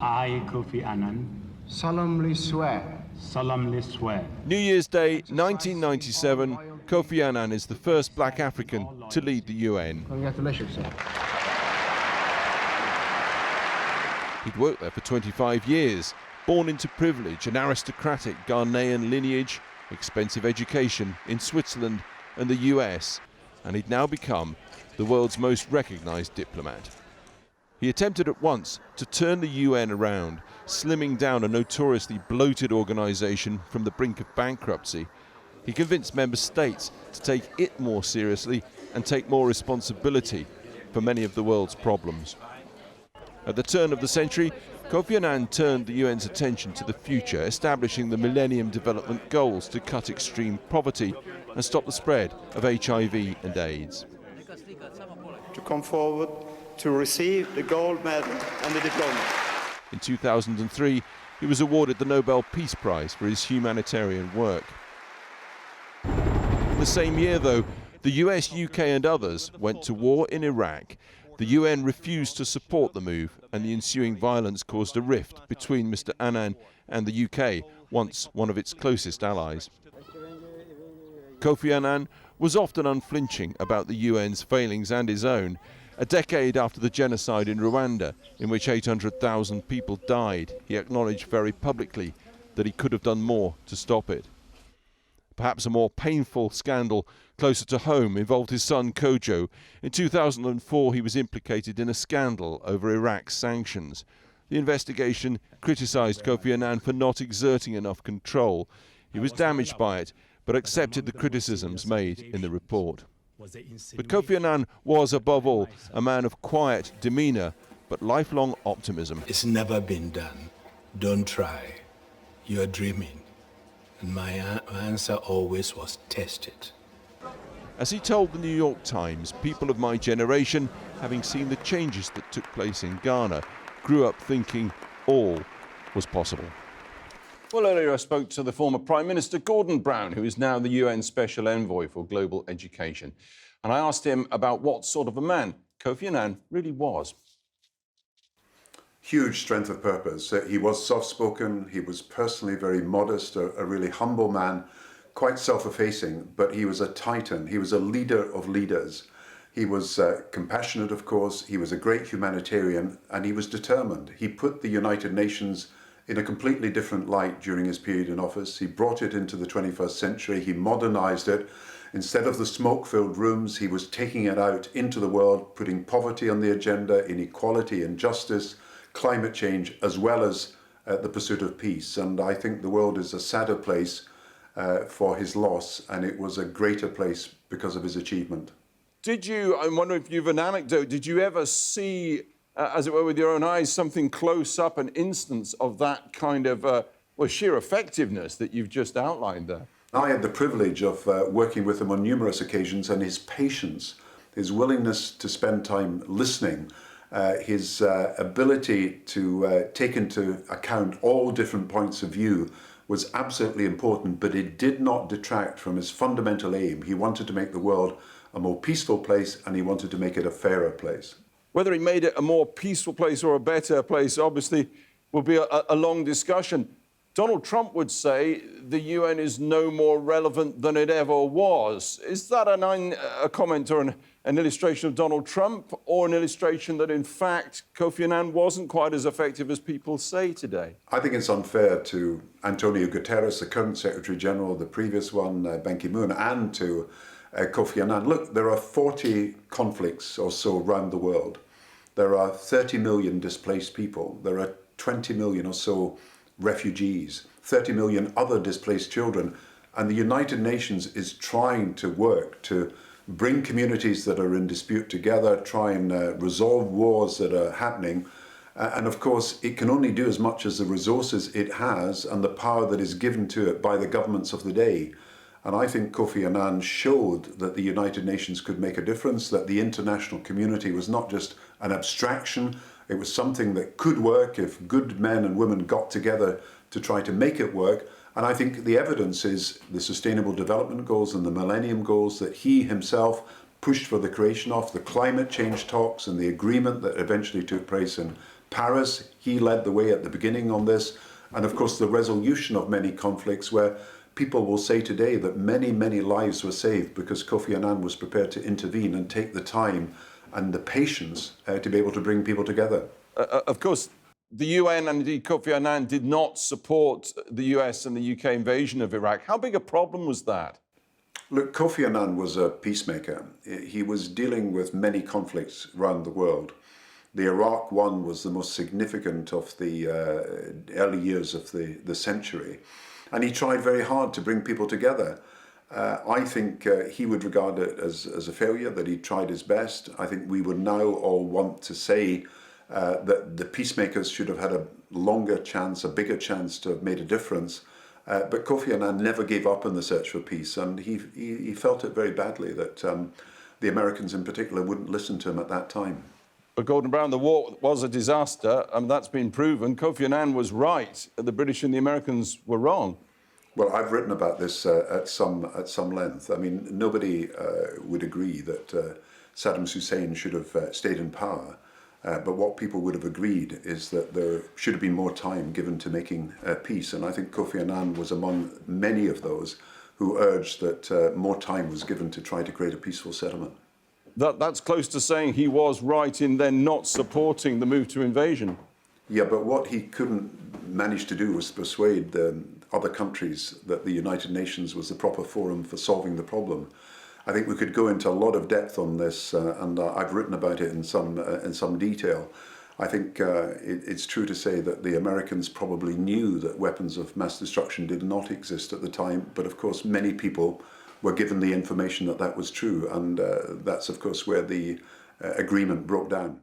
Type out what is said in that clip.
I, Kofi Annan, solemnly swear. solemnly swear. New Year's Day 1997, Kofi Annan is the first black African to lead the UN. Congratulations, sir. He'd worked there for 25 years, born into privilege, an aristocratic Ghanaian lineage, expensive education in Switzerland and the US, and he'd now become the world's most recognized diplomat. He attempted at once to turn the UN around, slimming down a notoriously bloated organization from the brink of bankruptcy. He convinced member states to take it more seriously and take more responsibility for many of the world's problems. At the turn of the century, Kofi Annan turned the UN's attention to the future, establishing the Millennium Development Goals to cut extreme poverty and stop the spread of HIV and AIDS. To come forward to receive the gold medal and the diploma. In 2003, he was awarded the Nobel Peace Prize for his humanitarian work. The same year, though, the US, UK and others went to war in Iraq. The UN refused to support the move, and the ensuing violence caused a rift between Mr. Annan and the UK, once one of its closest allies. Kofi Annan was often unflinching about the UN's failings and his own. A decade after the genocide in Rwanda, in which 800,000 people died, he acknowledged very publicly that he could have done more to stop it. Perhaps a more painful scandal closer to home involved his son Kojo. In 2004, he was implicated in a scandal over Iraq's sanctions. The investigation criticised Kofi Annan for not exerting enough control. He was damaged by it, but accepted the criticisms made in the report. But Kofi Annan was, above all, a man of quiet demeanour, but lifelong optimism. It's never been done. Don't try. You're dreaming. And my answer always was test it. As he told the New York Times, people of my generation, having seen the changes that took place in Ghana, grew up thinking all was possible. Well, earlier I spoke to the former Prime Minister Gordon Brown, who is now the UN Special Envoy for Global Education. And I asked him about what sort of a man Kofi Annan really was. Huge strength of purpose. He was soft-spoken, he was personally very modest, a really humble man, quite self-effacing, but he was a titan. He was a leader of leaders. He was compassionate, of course, he was a great humanitarian, and he was determined. He put the United Nations in a completely different light during his period in office. He brought it into the 21st century, he modernized it. Instead of the smoke-filled rooms, he was taking it out into the world, putting poverty on the agenda, inequality, injustice, climate change, as well as the pursuit of peace. And I think the world is a sadder place for his loss, and it was a greater place because of his achievement. I'm wondering if you have an anecdote, did you ever see, as it were, with your own eyes, something close up, an instance of that kind of sheer effectiveness that you've just outlined there? I had the privilege of working with him on numerous occasions, and his patience, his willingness to spend time listening, his ability to take into account all different points of view was absolutely important, but it did not detract from his fundamental aim. He wanted to make the world a more peaceful place, and he wanted to make it a fairer place. Whether he made it a more peaceful place or a better place, obviously, will be a long discussion. Donald Trump would say the UN is no more relevant than it ever was. Is that a comment or an illustration of Donald Trump, or an illustration that, in fact, Kofi Annan wasn't quite as effective as people say today? I think it's unfair to Antonio Guterres, the current Secretary General, the previous one, Ban Ki-moon, and to Kofi Annan. Look, there are 40 conflicts or so around the world. There are 30 million displaced people. There are 20 million or so refugees, 30 million other displaced children. And the United Nations is trying to work to bring communities that are in dispute together, try and resolve wars that are happening. And of course, it can only do as much as the resources it has and the power that is given to it by the governments of the day. And I think Kofi Annan showed that the United Nations could make a difference, that the international community was not just an abstraction, it was something that could work if good men and women got together to try to make it work. And I think the evidence is the Sustainable Development Goals and the Millennium Goals that he himself pushed for the creation of, the climate change talks and the agreement that eventually took place in Paris, he led the way at the beginning on this. And of course, the resolution of many conflicts where people will say today that many, many lives were saved because Kofi Annan was prepared to intervene and take the time and the patience to be able to bring people together. Of course, the UN and indeed Kofi Annan did not support the US and the UK invasion of Iraq. How big a problem was that? Look, Kofi Annan was a peacemaker. He was dealing with many conflicts around the world. The Iraq one was the most significant of the early years of the century. And he tried very hard to bring people together. I think he would regard it as a failure, that he tried his best. I think we would now all want to say that the peacemakers should have had a longer chance, a bigger chance to have made a difference. But Kofi Annan never gave up in the search for peace, and he felt it very badly that the Americans in particular wouldn't listen to him at that time. But Gordon Brown, the war was a disaster, and that's been proven. Kofi Annan was right, the British and the Americans were wrong. Well, I've written about this at some length. I mean, nobody would agree that Saddam Hussein should have stayed in power. But what people would have agreed is that there should have been more time given to making peace. And I think Kofi Annan was among many of those who urged that more time was given to try to create a peaceful settlement. That's close to saying he was right in then not supporting the move to invasion. Yeah, but what he couldn't manage to do was persuade other countries that the United Nations was the proper forum for solving the problem. I think we could go into a lot of depth on this, and I've written about it in some detail. I think it's true to say that the Americans probably knew that weapons of mass destruction did not exist at the time, but of course many people were given the information that that was true, and that's of course where the agreement broke down.